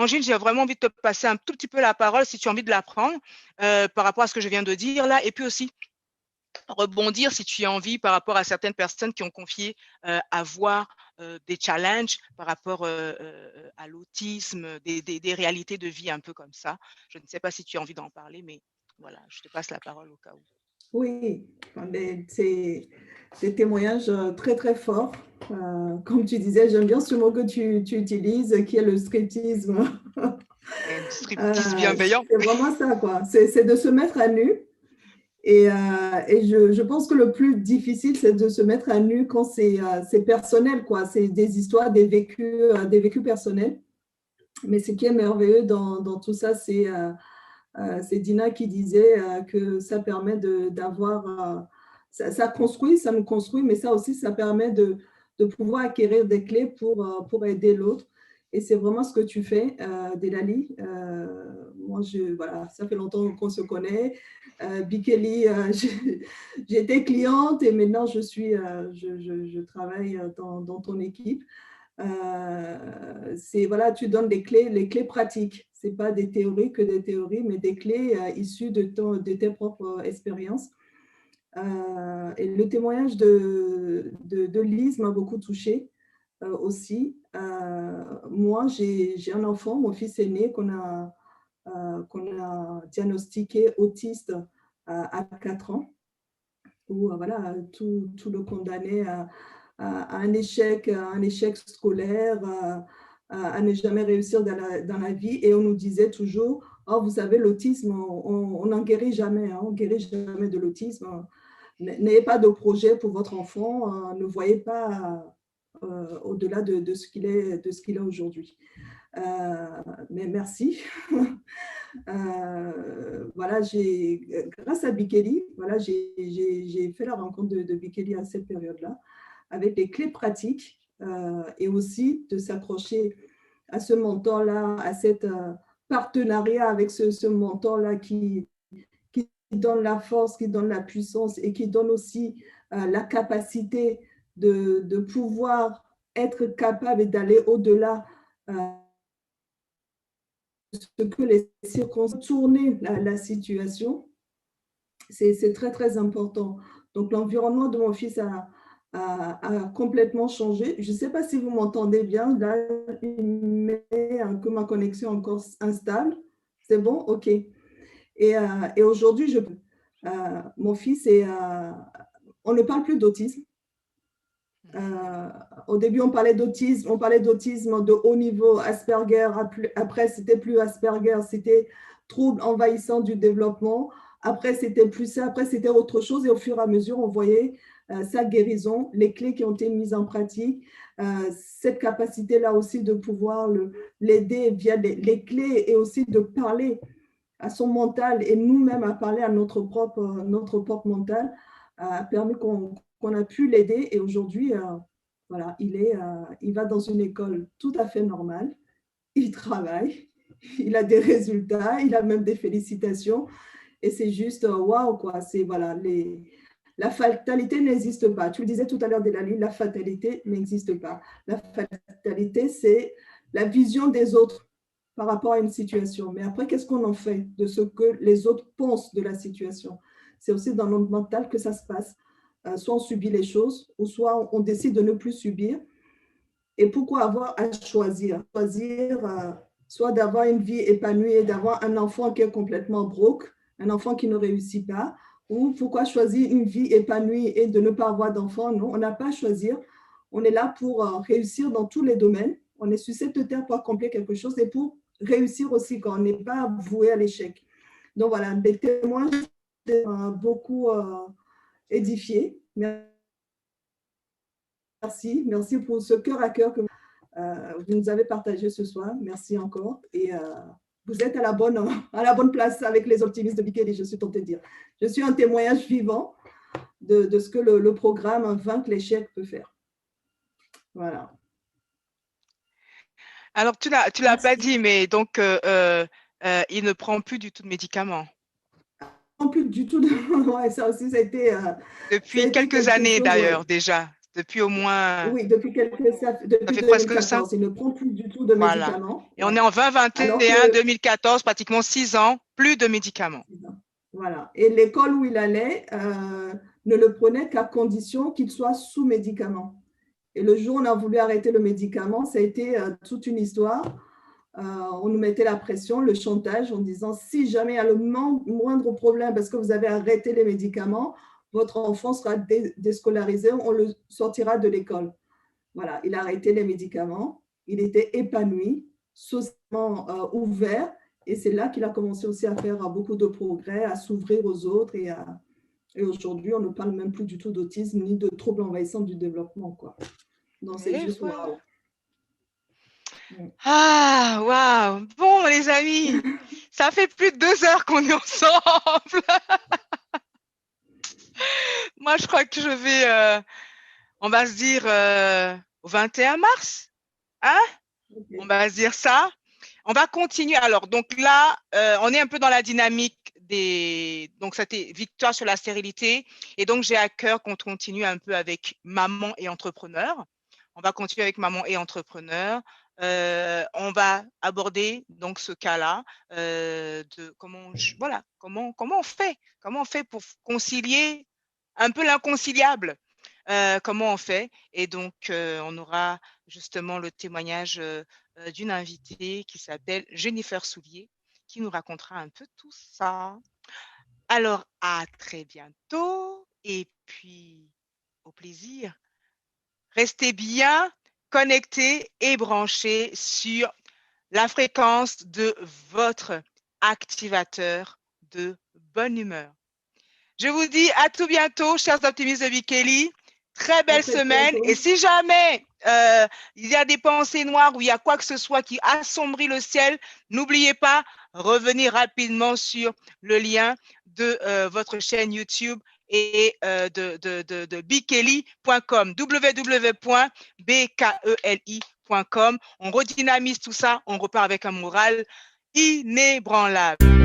Angine, j'ai vraiment envie de te passer un tout petit peu la parole si tu as envie de la prendre par rapport à ce que je viens de dire là. Et puis aussi, rebondir si tu as envie par rapport à certaines personnes qui ont confié avoir des challenges par rapport à l'autisme, des réalités de vie un peu comme ça. Je ne sais pas si tu as envie d'en parler, mais voilà, je te passe la parole au cas où. Oui, c'est des témoignages très très forts. Comme tu disais, j'aime bien ce mot que tu utilises, qui est le striptisme. Un striptease bienveillant. C'est vraiment ça, quoi. C'est de se mettre à nu. Et je pense que le plus difficile, c'est de se mettre à nu quand c'est personnel, quoi. C'est des histoires, des vécus personnels. Mais ce qui est merveilleux dans tout ça, c'est Dina qui disait que ça permet d'avoir… ça construit, ça nous construit, mais ça aussi, ça permet de pouvoir acquérir des clés pour aider l'autre. Et c'est vraiment ce que tu fais, Delali. Moi, voilà, ça fait longtemps qu'on se connaît. Bikeli, j'étais cliente et maintenant je travaille dans ton équipe. Voilà, tu donnes les clés pratiques. Ce n'est pas des théories que des théories, mais des clés issues de tes propres expériences. Et le témoignage de Lise m'a beaucoup touchée aussi. Moi, j'ai un enfant, mon fils aîné, qu'on a diagnostiqué autiste à 4 ans, où voilà, tout le condamnait à un échec scolaire, à ne jamais réussir dans la vie. Et on nous disait toujours, oh, vous savez, l'autisme, on n'en guérit jamais, hein, on ne guérit jamais de l'autisme. N'ayez pas de projet pour votre enfant, ne voyez pas au-delà de ce qu'il est aujourd'hui. Mais merci. Voilà, grâce à Bikeli, voilà, j'ai fait la rencontre de Bikeli à cette période-là, avec des clés pratiques et aussi de s'accrocher à ce mentor-là, à cet partenariat avec ce mentor-là qui donne la force, qui donne la puissance et qui donne aussi la capacité de pouvoir être capable d'aller au-delà ce que les circonstances, tourner la situation, c'est très, très important. Donc, l'environnement de mon fils a complètement changé. Je ne sais pas si vous m'entendez bien. Là, il met que ma connexion est encore instable. C'est bon? OK. Et aujourd'hui, mon fils on ne parle plus d'autisme. Au début, on parlait d'autisme de haut niveau, Asperger. Après, c'était plus Asperger, c'était trouble envahissant du développement. Après, c'était plus ça. Après, c'était autre chose. Et au fur et à mesure, on voyait sa guérison, les clés qui ont été mises en pratique, cette capacité-là aussi de pouvoir l'aider via les clés et aussi de parler à son mental et nous-mêmes à parler à notre propre mental a permis qu'on a pu l'aider. Et aujourd'hui, voilà, il va dans une école tout à fait normale, il travaille, il a des résultats, il a même des félicitations. Et c'est juste waouh, quoi. C'est voilà, la fatalité n'existe pas. Tu le disais tout à l'heure, Delali, la fatalité n'existe pas. La fatalité, c'est la vision des autres par rapport à une situation. Mais après, qu'est-ce qu'on en fait de ce que les autres pensent de la situation? C'est aussi dans notre mental que ça se passe. Soit on subit les choses, ou soit on décide de ne plus subir. Et pourquoi avoir à choisir? Choisir soit d'avoir une vie épanouie et d'avoir un enfant qui est complètement broke, un enfant qui ne réussit pas, ou pourquoi choisir une vie épanouie et de ne pas avoir d'enfant? Non, on n'a pas à choisir. On est là pour réussir dans tous les domaines. On est sur cette terre pour accomplir quelque chose et pour réussir aussi quand on n'est pas voué à l'échec. Donc voilà, des témoins beaucoup édifiés. Merci pour ce cœur à cœur que vous nous avez partagé ce soir. Merci encore. Et vous êtes à la bonne place avec les optimistes de Bikeli, je suis tentée de dire. Je suis un témoignage vivant de ce que le programme Vaincre l'échec peut faire. Voilà. Alors, tu l'as pas dit, mais donc, il ne prend plus du tout de médicaments. Non plus du tout. Ouais, ça aussi, ça a été Depuis quelques quelque années chose, d'ailleurs ouais. déjà. depuis au moins… Oui, depuis Ça fait presque 5. 2014. Il ne prend plus du tout de Voilà. médicaments. Et on est en 2021, 2014, pratiquement 6 ans, plus de médicaments. Voilà. Et l'école où il allait ne le prenait qu'à condition qu'il soit sous médicament. Et le jour où on a voulu arrêter le médicament, ça a été toute une histoire. On nous mettait la pression, le chantage en disant si jamais il y a le moindre problème parce que vous avez arrêté les médicaments, votre enfant sera déscolarisé, on le sortira de l'école. Voilà, il a arrêté les médicaments, il était épanoui, socialement ouvert, et c'est là qu'il a commencé aussi à faire beaucoup de progrès, à s'ouvrir aux autres, et aujourd'hui, on ne parle même plus du tout d'autisme ni de troubles envahissants du développement, quoi. Donc, c'est juste waouh. Ah, waouh. Bon, les amis, ça fait plus de 2 heures qu'on est ensemble. Moi, je crois que je vais, on va se dire au 21 mars. Hein? Okay. On va se dire ça. On va continuer. Alors, donc là, on est un peu dans la dynamique des… Donc, c'était victoire sur la stérilité. Et donc, j'ai à cœur qu'on continue un peu avec maman et entrepreneur. On va continuer avec maman et entrepreneur. On va aborder donc ce cas-là de comment on fait pour concilier un peu l'inconciliable. Comment on fait. Et donc, on aura justement le témoignage d'une invitée qui s'appelle Jennifer Soulier, qui nous racontera un peu tout ça. Alors, à très bientôt et puis au plaisir. Restez bien connectés et branchés sur la fréquence de votre activateur de bonne humeur. Je vous dis à tout bientôt, chers optimistes de Bikeli. Très belle semaine. Et si jamais il y a des pensées noires ou il y a quoi que ce soit qui assombrit le ciel, n'oubliez pas, revenez rapidement sur le lien de votre chaîne YouTube et de bikeli.com, www.bkeli.com. On redynamise tout ça, on repart avec un moral inébranlable.